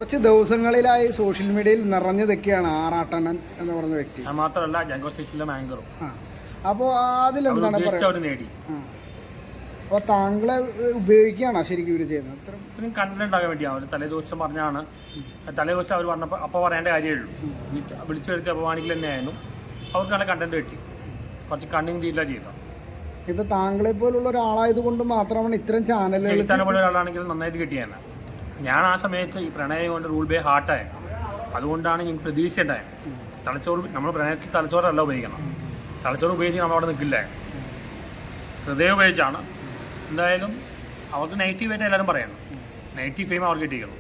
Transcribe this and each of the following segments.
കുറച്ച് ദിവസങ്ങളിലായി സോഷ്യൽ മീഡിയയിൽ നിറഞ്ഞതൊക്കെയാണ് ആറാട്ടണ്ണൻ എന്ന് പറഞ്ഞ വ്യക്തി. മാത്രമല്ല ജാങ്കോ സ്റ്റേഷനിലെ മാങ്കറും. അപ്പോൾ അതിലെന്താണ് നേടി. അപ്പോൾ താങ്കളെ ഉപയോഗിക്കുകയാണോ ശരിക്കും ഇവർ ചെയ്യുന്നത്? കണ്ടന്റ് ഉണ്ടാകാൻ വേണ്ടിയാണ്. അവർ തലേദിവസം പറഞ്ഞാണ്, തലേദിവസം അവർ പറഞ്ഞപ്പോൾ അപ്പോൾ പറയേണ്ട കാര്യമേ ഉള്ളൂ. വിളിച്ചു വരുത്തി അപമാനിക്കൽ തന്നെയായിരുന്നു. അവർക്കാണ് കണ്ടന്റ് കിട്ടി. കുറച്ച് കണ്ണിങ് ഡീലാണ് ചെയ്തത്. ഇപ്പൊ താങ്കളെ പോലുള്ള ഒരാളായതുകൊണ്ട് മാത്രമാണ് ഇത്തരം ചാനലുകൾ പോലെ ഒരാളാണെങ്കിൽ നന്നായിട്ട് കിട്ടിയാണ്. ഞാൻ ആ സമയത്ത് ഈ പ്രണയം കൊണ്ട് റൂൾ ബൈ ഹാർട്ടായി. അതുകൊണ്ടാണ് എനിക്ക് പ്രതീക്ഷ ഉണ്ടായത്. തലച്ചോറ് നമ്മൾ പ്രണയത്തിൽ തലച്ചോറല്ല ഉപയോഗിക്കണം. തലച്ചോറ് ഉപയോഗിച്ച് നമ്മൾ അവിടെ നിൽക്കില്ല. ഹൃദയം ഉപയോഗിച്ചാണ്. എന്തായാലും അവർക്ക് നെഗറ്റീവായിട്ട് എല്ലാവരും പറയണം. നെഗറ്റീവ് ഫെയിം അവർക്ക് കിട്ടിയിരിക്കണം.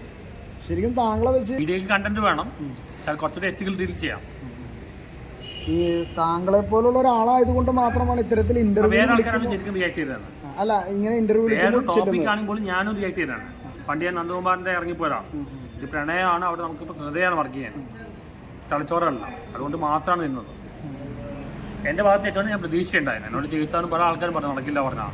ശരിക്കും താങ്കളെ വെച്ച് വീഡിയോയ്ക്ക് കണ്ടന്റ് വേണം. പക്ഷേ കുറച്ചുകൂടി എത്തിക്കൽ ഡീൽ ചെയ്യാം. ഈ താങ്കളെ പോലുള്ള ഒരാളായതുകൊണ്ട് മാത്രമാണ് ഇത്തരത്തിൽ ഇന്റർവ്യൂ ശരിക്കും റിയാക്ട് ചെയ്തതാണ്. അല്ല, ഇങ്ങനെ ഇന്റർവ്യൂ ടോപ്പിക് ആണെങ്കിൽ ഞാനും റിയാക്ട് ചെയ്തതാണ്. പണ്ട് ഞാൻ നന്ദകുമാറിന്റെ ഇറങ്ങിപ്പോരാണ്. ഇത് പ്രണയമാണ്. അവിടെ നമുക്കിപ്പോൾ ഹൃദയമാണ് വർക്ക് ചെയ്യാൻ, തലച്ചോറല്ല. അതുകൊണ്ട് മാത്രമാണ് നിന്നത്. എൻ്റെ ഭാഗത്ത് ഏറ്റവും ഞാൻ പ്രതീക്ഷയുണ്ടായിരുന്നു. എന്നോട് ചെയ്താലും പല ആൾക്കാരും പറഞ്ഞു നടക്കില്ല പറഞ്ഞാൽ.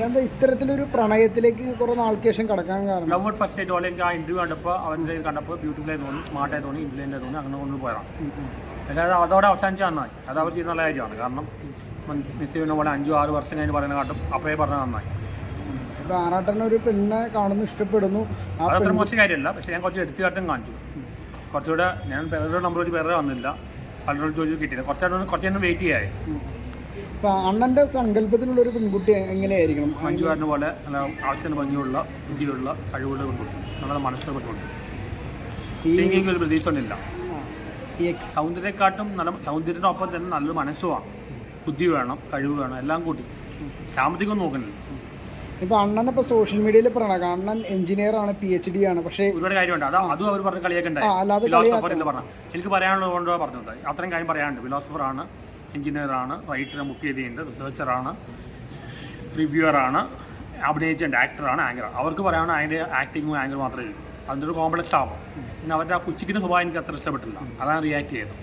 എന്താ ഇത്തരത്തിലൊരു പ്രണയത്തിലേക്ക് കുറെ നാൾക്ക് ശേഷം കടക്കാൻ കാരണം? ലവ് അറ്റ് ഫസ്റ്റ് സൈറ്റ് പോലെ എനിക്ക് ആ ഇന്റർവ്യൂ കണ്ടപ്പോൾ അവൻ്റെ കണ്ടപ്പോൾ ബ്യൂട്ടിഫുള്ളായി തോന്നി, സ്മാർട്ടായി തോന്നി, ഇന്റലിജൻ്റായി തോന്നി. അങ്ങനെ കൊണ്ട് പോയതാണ്. അല്ലാതെ അതോടെ അവസാനിച്ച് നന്നായി. അത് അവർ ചെയ്യുന്ന നല്ല കാര്യമാണ്. കാരണം നിത്യവിനെ പോലെ 5-6 വർഷം കഴിഞ്ഞ് പറയുന്ന കാട്ടും അപ്പോഴേ പറഞ്ഞാൽ നന്നായി. ഇപ്പൊ ആറാട്ടനെ ഒരു പെണ്ണെ കാണുന്നു, ഇഷ്ടപ്പെടുന്നു. അതത്ര മോശം കാര്യമല്ല. പക്ഷേ ഞാൻ കുറച്ച് എടുത്തുകാട്ടം കാണിച്ചു. കുറച്ചുകൂടെ ഞാൻ പേരുടെ നമ്പർ ഒരു പേരുടെ വന്നില്ല, പലരോട് ചോദിച്ചു കിട്ടിയില്ല. കുറച്ചേരം വെയിറ്റ് ചെയ്യായി. ഇപ്പൊ അണ്ണന്റെ സങ്കല്പത്തിലുള്ള ഒരു പെൺകുട്ടി എങ്ങനെയായിരിക്കണം? മഞ്ജുകാരന് പോലെ നല്ല ആവശ്യത്തിന് ഭംഗിയുള്ള, ബുദ്ധിയുള്ള, കഴിവുള്ള പെൺകുട്ടി, നമ്മുടെ മനസ്സിലെ പെൺകുട്ടി. എനിക്ക് ഒരു പ്രതീക്ഷ ഒന്നുമില്ല. സൗന്ദര്യക്കാട്ടും നല്ല സൗന്ദര്യത്തിനൊപ്പം തന്നെ നല്ലൊരു മനസ്സുമാണ്. ബുദ്ധി വേണം, കഴിവ് വേണം, എല്ലാം കൂട്ടി. സാമ്പത്തികം നോക്കുന്നില്ല. ഇപ്പൊ അണ്ണൻ ഇപ്പൊ സോഷ്യൽ മീഡിയയിൽ പറയണം, അണ്ണൻ എഞ്ചിനീയർ ആണ്, PhD ആണ്. പക്ഷേ ഒരുപാട് കാര്യമുണ്ട്. അതും അവർ പറഞ്ഞ കളിയൊക്കെ ഉണ്ടായി. എനിക്ക് പറയാനുള്ളത് കൊണ്ട് പറഞ്ഞത് അത്രയും കാര്യം പറയാനുണ്ട്. ഫിലോസഫറാണ്, എഞ്ചിനീയറാണ്, റൈറ്റർ, ബുക്ക് ചെയ്തിട്ടുണ്ട്, റിസർച്ചറാണ്, റിവ്യൂവറാണ്, അഭിനയിച്ചുണ്ട്, ആക്ടറാണ്, ആങ്കറാണ്. അവർക്ക് പറയാനുള്ള അതിൻ്റെ ആക്ടിങ്ങും ആങ്കർ മാത്രമേ ഉള്ളൂ. അതിൻ്റെ ഒരു കോംപ്ലക്സ് ആവും. പിന്നെ അവരുടെ ആ പുച്ചിക്കിൻ്റെ സ്വഭാവം എനിക്ക് അത്ര ഇഷ്ടപ്പെട്ടില്ല. അതാണ് റിയാക്ട് ചെയ്തത്.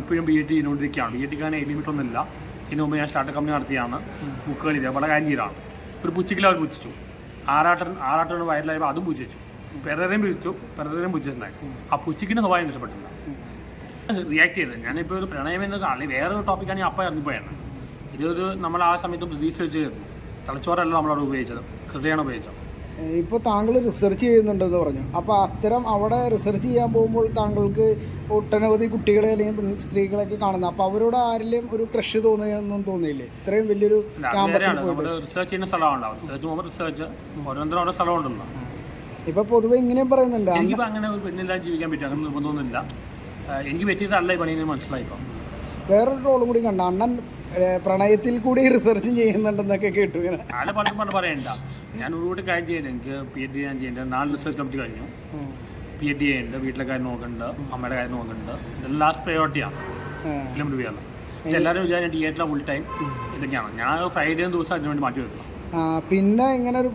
ഇപ്പോഴും BEd ചെയ്തുകൊണ്ടിരിക്കുകയാണ്. BEdക്കാണ് ലിമിറ്റൊന്നുമില്ല. ഇതിന് മുമ്പ് ഞാൻ സ്റ്റാർട്ടപ്പ് കമ്പനി നടത്തിയാണ്. ബുക്കുകൾ ചെയ്തത് പല കാര്യം ചെയ്താണ്. ഒരു പുച്ചിക്കിൽ അവർ പുച്ഛിച്ചു. ആറാട്ടൻ വയറിലായപ്പോൾ അതും പുച്ഛിച്ചു. പെരേരയും പുച്ഛിച്ചിട്ടുണ്ടായി. ആ പുച്ചിക്കിൻ്റെ സ്വഭാവം ഇഷ്ടപ്പെട്ടില്ല. റിയാക്ട് ചെയ്തത് ഞാനിപ്പോൾ ഒരു പ്രണയം എന്ന് അല്ലെങ്കിൽ വേറൊരു ടോപ്പിക്കാണ് ഞാൻ അപ്പം ഇറങ്ങിപ്പോയാണ്. ഇതൊരു നമ്മൾ ആ സമയത്ത് പ്രതീക്ഷ വെച്ച് തലച്ചോറല്ല നമ്മളവിടെ ഉപയോഗിച്ചത്, ഹൃദയമാണ് ഉപയോഗിച്ചത്. ഇപ്പോൾ താങ്കൾ റിസർച്ച് ചെയ്യുന്നുണ്ടെന്ന് പറഞ്ഞു. അപ്പോൾ അത്തരം അവിടെ റിസർച്ച് ചെയ്യാൻ പോകുമ്പോൾ താങ്കൾക്ക് ഒട്ടനവധി കുട്ടികളെ അല്ലെങ്കിൽ സ്ത്രീകളെയൊക്കെ കാണുന്നത്. അപ്പോൾ അവരോട് ആരെങ്കിലും ഒരു ക്രഷ് തോന്നുകയൊന്നും തോന്നിയില്ലേ? ഇത്രയും വലിയൊരു റിസർച്ച് ചെയ്യുന്ന സ്ഥലമാണ്. റിസർച്ച് പോകുമ്പോൾ റിസർച്ച് ഓരോരുത്തരും ഓരോ സ്ഥലമുണ്ടല്ലോ. ഇപ്പോൾ പൊതുവെ ഇങ്ങനെയും പറയുന്നുണ്ട്, എനിക്കിപ്പോൾ അങ്ങനെ ഒരു പെണ്ണില്ലാതെ ജീവിക്കാൻ പറ്റും, അങ്ങനെ നിർബന്ധമൊന്നുമില്ല. എനിക്ക് പറ്റിയിട്ടല്ല ഈ പണിയെന്ന് മനസ്സിലായിപ്പോൾ. വേറൊരു റോളും കൂടി കണ്ട, അണ്ണൻ പ്രണയത്തിൽ കൂടി റിസർച്ചും ചെയ്യുന്നുണ്ടെന്നൊക്കെ കേട്ടു. ഇങ്ങനെ ആരെ പലരും പറയണ്ട. ഞാൻ ഒരു കൂടി കാര്യം ചെയ്യുന്നത്, എനിക്ക് PhD ഞാൻ ചെയ്യേണ്ടത് 4 റിസർച്ച് കമ്മിറ്റി കഴിഞ്ഞു. PhD ചെയ്യുന്നുണ്ട്, വീട്ടിലെ കാര്യം നോക്കുന്നുണ്ട്, അമ്മയുടെ കാര്യം നോക്കുന്നുണ്ട്. ഇതെല്ലാം ലാസ്റ്റ് പ്രയോറിറ്റിയാണ് ഫിലിം റിവ്യൂ ആണ്. പക്ഷെ എല്ലാവരും വിചാരിച്ച തിയേറ്ററിലെ ഫുൾ ടൈം ഇതൊക്കെയാണ്. ഞാൻ ഫ്രൈഡേ ദിവസം അതിന് വേണ്ടി മാറ്റി വെക്കണം. പിന്നെ ഇങ്ങനെ ഒരു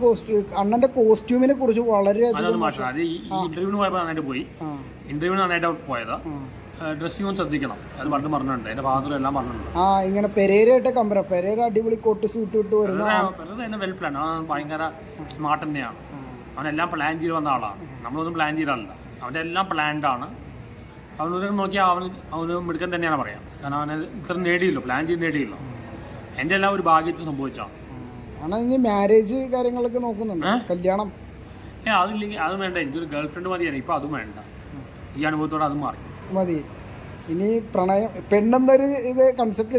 അണ്ണന്റെ കോസ്റ്റ്യൂമിനെ കുറിച്ച് വളരെ മാറ്റം. അത് ഈ ഇന്റർവ്യൂവിന് പോയപ്പോൾ നന്നായിട്ട് പോയി. ഇന്റർവ്യൂവിന് നന്നായിട്ട് പോയത്. ഡ്രസ്സിംഗ് ഒന്ന് ശ്രദ്ധിക്കണം. അത് പണ്ട് പറഞ്ഞിട്ടുണ്ട്. എൻ്റെ ഭാഗത്തും എല്ലാം പറഞ്ഞിട്ടുണ്ട്. ഇങ്ങനെ പെരേരയായിട്ട് കമ്പയർ, പെരേര അടിപൊളി കോട്ട് സൂട്ട് ഇട്ട് വരുന്നത് വെൽ പ്ലാൻ. അവൻ ഭയങ്കര സ്മാർട്ട് തന്നെയാണ്. അവനെല്ലാം പ്ലാൻ ചെയ്ത് വന്ന ആളാണ്. നമ്മളൊന്നും പ്ലാൻ ചെയ്തല്ല. അവൻ്റെ എല്ലാം പ്ലാൻഡ് ആണ്. അവനൊരു നോക്കിയാൽ അവന് മിടുക്കൻ തന്നെയാണ് പറയാം. കാരണം അവനെ ഇത്ര നേടിയില്ലോ, പ്ലാൻ ചെയ്ത് നേടിയില്ലോ. എൻ്റെ എല്ലാം ഒരു ഭാഗ്യത്തിൽ സംഭവിച്ചാണ്. ഇനി മാരേജ് കാര്യങ്ങളൊക്കെ നോക്കുന്നുണ്ട്, കല്യാണം? അതില്ലെങ്കിൽ അതും വേണ്ട. എനിക്കൊരു ഗേൾ ഫ്രണ്ട് മതിയാണ്. ഇപ്പം അതും വേണ്ട. ഈ അനുഭവത്തോടെ അതും മാറി മതി. ഇനി പ്രണയം പെണ്ണെന്നൊരു ഇത് കൺസെപ്റ്റ്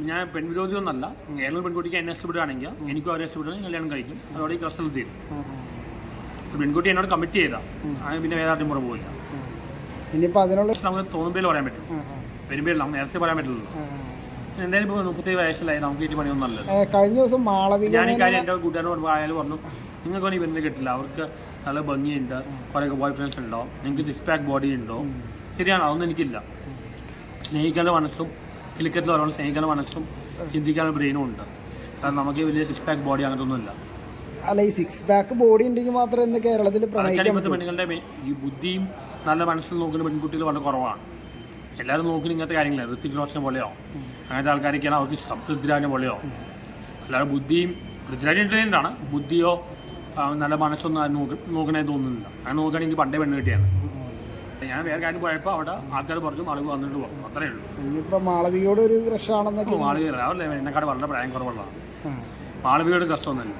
ഞാൻ പെൺവിരോധി ഒന്നല്ല. ഏതൊരു പെൺകുട്ടിക്ക് എന്നെ ഇഷ്ടപ്പെടുകയാണെങ്കിൽ എനിക്കും അവരെ ഇഷ്ടപ്പെടുകയാണെങ്കിൽ കല്യാണം കഴിക്കും. അതോടെ ഈ ക്രഷ് തീരും. പെൺകുട്ടി എന്നോട് കമ്മിറ്റ് ചെയ്താൽ അങ്ങനെ പിന്നെ വേറെ ആദ്യം പുറം പോയില്ല. ഇനിയിപ്പോൾ അതിനുള്ള നമുക്ക് തോന്നുമ്പോൾ പറയാൻ പറ്റും, വരുമ്പോൾ നമുക്ക് നേരത്തെ പറയാൻ പറ്റില്ലല്ലോ. എന്തായാലും ഇപ്പോൾ 37 വയസ്സിലായി, നമുക്ക് ഈ പണിയൊന്നും നല്ലത്. കഴിഞ്ഞ ദിവസം മാളവിക ഞാൻ ഈ കാര്യം എൻ്റെ കൂട്ടുകാരോട് ആയാലും പറഞ്ഞു, നിങ്ങൾക്ക് വേണമെങ്കിൽ ഇവരുടെ കിട്ടില്ല. അവർക്ക് നല്ല ഭംഗിയുണ്ട്, കുറേ ബോയ് ഫ്രണ്ട്സ് ഉണ്ടോ, നിങ്ങൾക്ക് 6 പാക്ക് ബോഡി ഉണ്ടോ? ശരിയാണ്, അതൊന്നും എനിക്കില്ല. സ്നേഹിക്കാനുള്ള മനസ്സും കിളിക്കത്തിൽ ഒരാൾ സ്നേഹിക്കാനുള്ള മനസ്സും ചിന്തിക്കാനുള്ള ബ്രെയിനും ഉണ്ട്. കാരണം നമുക്ക് വലിയ 6 പാക്ക് ബോഡി അങ്ങനത്തെ ഒന്നുമില്ല. അല്ല, ഈ 6 പാക്ക് ബോഡി ഉണ്ടെങ്കിൽ മാത്രമേ ഇന്ന് കേരളത്തിൽ പെണ്ണുങ്ങളുടെ ഈ ബുദ്ധിയും നല്ല മനസ്സിൽ നോക്കുന്ന പെൺകുട്ടികൾ വളരെ കുറവാണ്. എല്ലാവരും നോക്കുന്ന ഇങ്ങനത്തെ കാര്യങ്ങളാണ്. ഋത്തിക് റോഷനെ പോലെയോ അങ്ങനത്തെ ആൾക്കാരൊക്കെയാണ് അവർക്ക് ഇഷ്ടം. പൃഥ്വിരാജിനെ പോലെയോ. അല്ലാതെ ബുദ്ധിയും പൃഥ്വിരാജ് ഇൻ്റലിജൻ്റ് ആണ്. ബുദ്ധിയോ നല്ല മനസ്സൊന്നും ആരും നോക്കണേ തോന്നുന്നില്ല. അങ്ങനെ നോക്കുകയാണെങ്കിൽ എനിക്ക് പണ്ടേ പെണ്ണ് കിട്ടിയാണ്. ഞാൻ വേറെ കാര്യം പോയപ്പോൾ അവിടെ ആൾക്കാർ പറഞ്ഞു മാളവിക വന്നിട്ട് പോകും, അത്രേ ഉള്ളൂ. ഇനിയിപ്പോൾ മാളവികയോട് ഒരു ക്രഷ് ആണെന്നൊക്കെ. മാളവിക അവല്ലേ എന്നെക്കാട് വളരെ പ്രായം കുറവുള്ളതാണ്. മാളവികയുടെ കഷ്ടമൊന്നുമില്ല.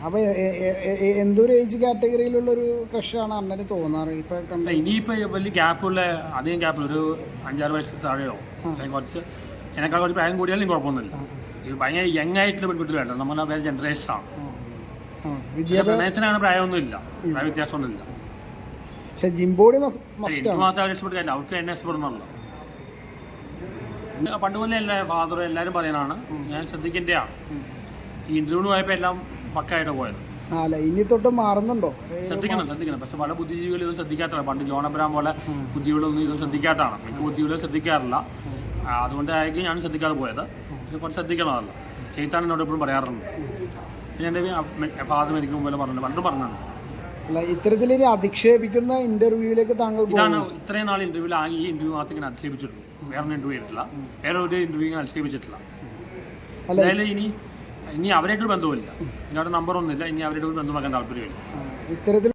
അപ്പോൾ എന്തൊരു ഏജ് കാറ്റഗറിയിലുള്ളൊരു ക്രഷാണ് അണ്ണന് തോന്നാറ് ഇപ്പോൾ കണ്ട? ഇനിയിപ്പോൾ വലിയ ഗ്യാപ്പുള്ള അധികം ഗ്യാപ്പില്ല, ഒരു 5-6 വയസ്സിൽ താഴെയോ അല്ലെങ്കിൽ കുറച്ച് എന്നെക്കാൾ കുറച്ച് പ്രായം കൂടിയാലും കുഴപ്പമൊന്നുമില്ല. ഇത് ഭയങ്കര യങ് ആയിട്ടുള്ള പെൺകുട്ടി വേണ്ട, നമ്മൾ വേറെ ജനറേഷനാണ്. പ്രണയത്തിനാണ് പ്രായമൊന്നുമില്ല, പ്രായ വ്യത്യാസമൊന്നുമില്ല. പക്ഷെ ജിംബോഡി എനിക്ക് മാത്രം ഇഷ്ടപ്പെട്ടില്ല, അവർക്ക് എന്നെ ഇഷ്ടപ്പെടുന്നുള്ളൂ. പണ്ട് പോലെ എല്ലാ ഫാദറും എല്ലാവരും പറയാനാണ്, ഞാൻ ശ്രദ്ധിക്കേണ്ടതാണ്. ഈ ഇന്റർവ്യൂവിന് പോയപ്പോൾ എല്ലാം പക്കായിട്ട് പോയത്. അല്ല ഇനി തൊട്ട് മാറുന്നുണ്ടോ? ശ്രദ്ധിക്കണം. പക്ഷെ പല ബുദ്ധിജീവികളും ഇത് ശ്രദ്ധിക്കാത്തതാണ്. പണ്ട് ജോൺ അബ്രഹാം പോലെ ബുദ്ധികളൊന്നും ഇത് ശ്രദ്ധിക്കാത്തതാണ്. മിക്ക ബുദ്ധികളും ശ്രദ്ധിക്കാറില്ല. അതുകൊണ്ടായിരിക്കും ഞാൻ ശ്രദ്ധിക്കാതെ പോയത്. ഇത് കുറച്ച് ശ്രദ്ധിക്കണമല്ല. ചെയ്ത്താൻ എന്നോട് എപ്പോഴും പറയാറുണ്ട്. പിന്നെ എൻ്റെ ഫാദർ മരിക്കും പോലെ പറഞ്ഞു, പണ്ടും പറഞ്ഞാണ്. അല്ല ഇത്തരത്തിലൊരു അധിക്ഷേപിക്കുന്ന ഇന്റർവ്യൂവിലേക്ക് താങ്കൾ ഇതാണ് ഇത്രയും നാൾ ഇന്റർവ്യൂവിൽ ഈ ഇന്റർവ്യൂ മാത്രമേ ഇങ്ങനെ അധിക്ഷേപിച്ചിട്ടുള്ളൂ. വേറെ ഇന്റർവ്യൂ ചെയ്തിട്ടില്ല, വേറെ ഒരു ഇന്റർവ്യൂ ഇങ്ങനെ അധിക്ഷേപിച്ചിട്ടില്ല. അതായത് ഇനി അവരായിട്ടൊരു ബന്ധവുമില്ല, ഇനി അവരുടെ നമ്പറൊന്നുമില്ല, ഇനി അവരുടെ ബന്ധമാക്കാൻ താല്പര്യമില്ല. ഇത്തരത്തിൽ